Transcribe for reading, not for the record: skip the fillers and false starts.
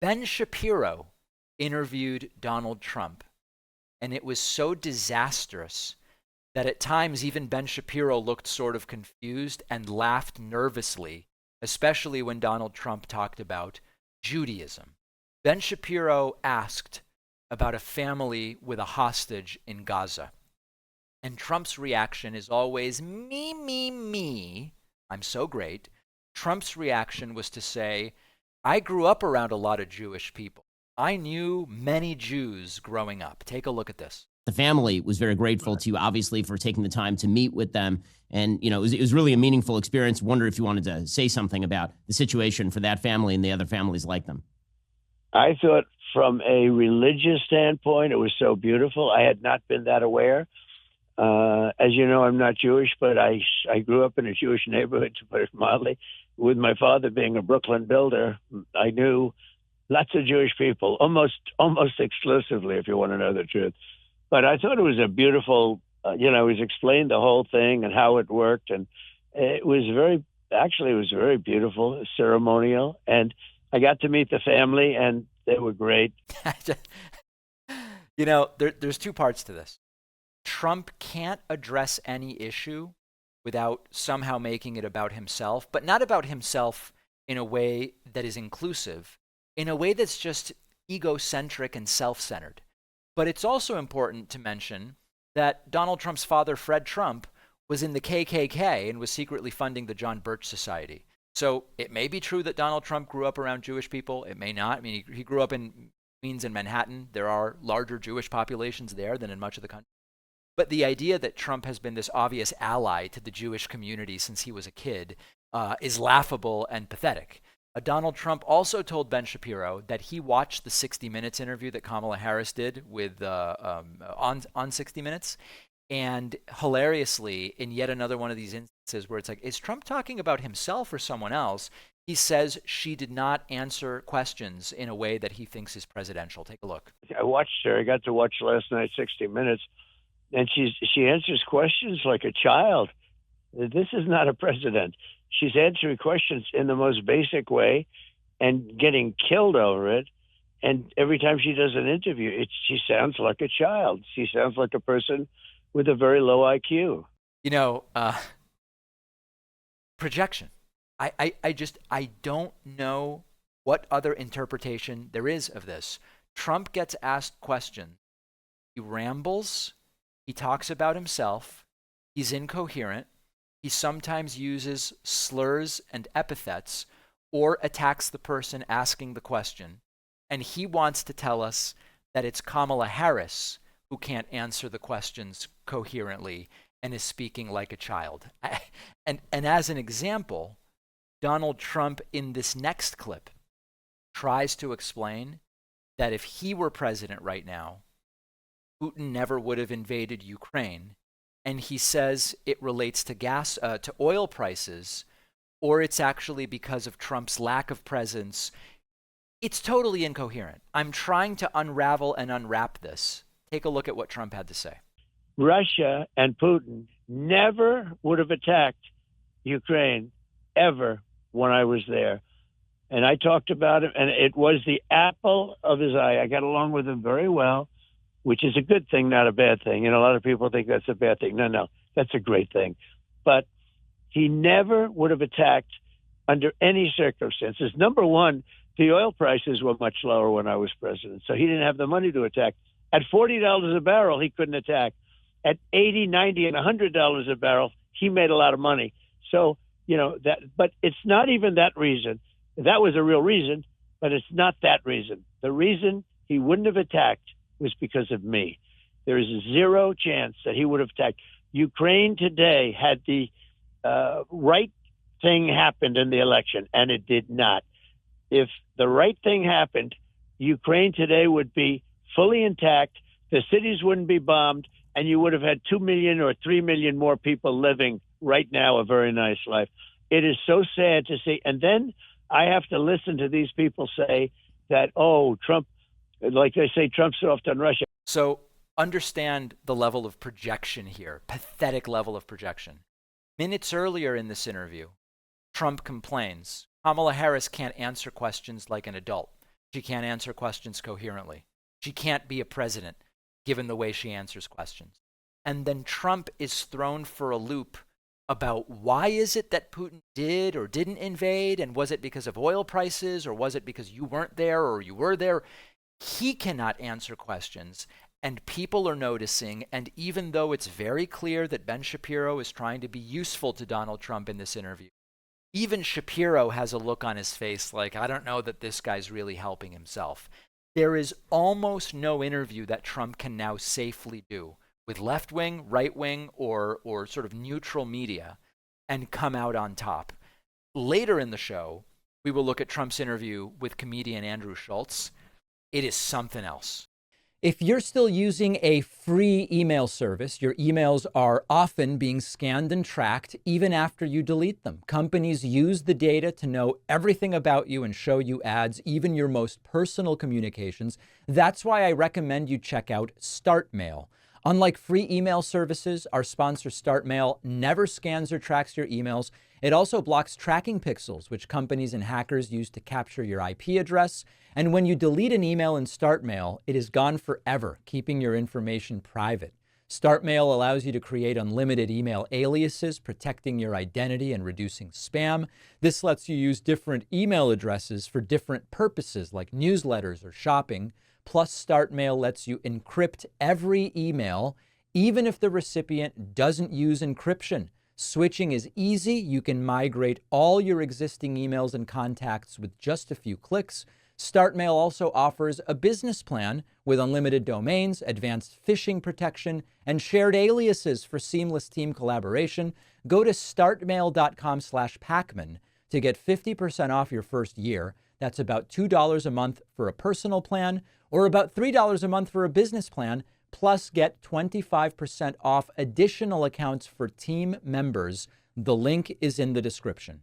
Ben Shapiro interviewed Donald Trump, and it was so disastrous that at times even Ben Shapiro looked sort of confused and laughed nervously, especially when Donald Trump talked about Judaism. Ben Shapiro asked about a family with a hostage in Gaza. And Trump's reaction is always, me, me, me. I'm so great. Trump's reaction was to say, I grew up around a lot of Jewish people. I knew many Jews growing up. Take a look at this. The family was very grateful to you, obviously, for taking the time to meet with them. And, it was really a meaningful experience. Wonder if you wanted to say something about the situation for that family and the other families like them. I thought from a religious standpoint, it was so beautiful. I had not been that aware. As you know, I'm not Jewish, but I grew up in a Jewish neighborhood, to put it mildly. With my father being a Brooklyn builder, I knew lots of Jewish people, almost exclusively, if you want to know the truth. But I thought it was a beautiful, he was explained the whole thing and how it worked. And it was very beautiful, ceremonial. And I got to meet the family, and they were great. There's two parts to this. Trump can't address any issue without somehow making it about himself, but not about himself in a way that is inclusive, in a way that's just egocentric and self-centered. But it's also important to mention that Donald Trump's father, Fred Trump, was in the KKK and was secretly funding the John Birch Society. So it may be true that Donald Trump grew up around Jewish people. It may not. I mean, he grew up in Queens and Manhattan. There are larger Jewish populations there than in much of the country. But the idea that Trump has been this obvious ally to the Jewish community since he was a kid is laughable and pathetic. Donald Trump also told Ben Shapiro that he watched the 60 Minutes interview that Kamala Harris did with on 60 Minutes. And hilariously, in yet another one of these instances where it's like, is Trump talking about himself or someone else? He says she did not answer questions in a way that he thinks is presidential. Take a look. I watched her. I got to watch last night 60 Minutes. And she answers questions like a child. This is not a president. She's answering questions in the most basic way and getting killed over it. And every time she does an interview, she sounds like a child. She sounds like a person with a very low IQ. Projection. I don't know what other interpretation there is of this. Trump gets asked questions. He rambles. He talks about himself. He's incoherent. He sometimes uses slurs and epithets or attacks the person asking the question. And he wants to tell us that it's Kamala Harris who can't answer the questions coherently and is speaking like a child. And as an example, Donald Trump in this next clip tries to explain that if he were president right now, Putin never would have invaded Ukraine. And he says it relates to to oil prices, or it's actually because of Trump's lack of presence. It's totally incoherent. I'm trying to unravel and unwrap this. Take a look at what Trump had to say. Russia and Putin never would have attacked Ukraine ever when I was there. And I talked about it, and it was the apple of his eye. I got along with him very well, which is a good thing, not a bad thing. A lot of people think that's a bad thing. No, that's a great thing. But he never would have attacked under any circumstances. Number one, the oil prices were much lower when I was president, so he didn't have the money to attack. At $40 a barrel, he couldn't attack. At $80, $90, and $100 a barrel, he made a lot of money. So, but it's not even that reason. That was a real reason, but it's not that reason. The reason he wouldn't have attacked was because of me. There is zero chance that he would have attacked. Ukraine today had the right thing happened in the election, and it did not. If the right thing happened, Ukraine today would be fully intact, the cities wouldn't be bombed, and you would have had 2 million or 3 million more people living right now a very nice life. It is so sad to see. And then I have to listen to these people say that, Trump, like they say, Trump's soft on Russia. So understand the level of projection here, pathetic level of projection. Minutes earlier in this interview, Trump complains Kamala Harris can't answer questions like an adult. She can't answer questions coherently. She can't be a president, given the way she answers questions. And then Trump is thrown for a loop about why is it that Putin did or didn't invade, and was it because of oil prices, or was it because you weren't there or you were there? He cannot answer questions, and people are noticing. And even though it's very clear that Ben Shapiro is trying to be useful to Donald Trump in this interview, even Shapiro has a look on his face like, I don't know that this guy's really helping himself. There is almost no interview that Trump can now safely do with left-wing, right-wing, or sort of neutral media and come out on top. Later in the show, we will look at Trump's interview with comedian Andrew Schultz. It is something else. If you're still using a free email service, your emails are often being scanned and tracked even after you delete them. Companies use the data to know everything about you and show you ads, even your most personal communications. That's why I recommend you check out StartMail. Unlike free email services, our sponsor StartMail never scans or tracks your emails. It also blocks tracking pixels, which companies and hackers use to capture your IP address. And when you delete an email in StartMail, it is gone forever, keeping your information private. StartMail allows you to create unlimited email aliases, protecting your identity and reducing spam. This lets you use different email addresses for different purposes, like newsletters or shopping. Plus, StartMail lets you encrypt every email, even if the recipient doesn't use encryption. Switching is easy. You can migrate all your existing emails and contacts with just a few clicks. StartMail also offers a business plan with unlimited domains, advanced phishing protection, and shared aliases for seamless team collaboration. Go to startmail.com/Pacman to get 50% off your first year. That's about $2 a month for a personal plan, or about $3 a month for a business plan. Plus, get 25% off additional accounts for team members. The link is in the description.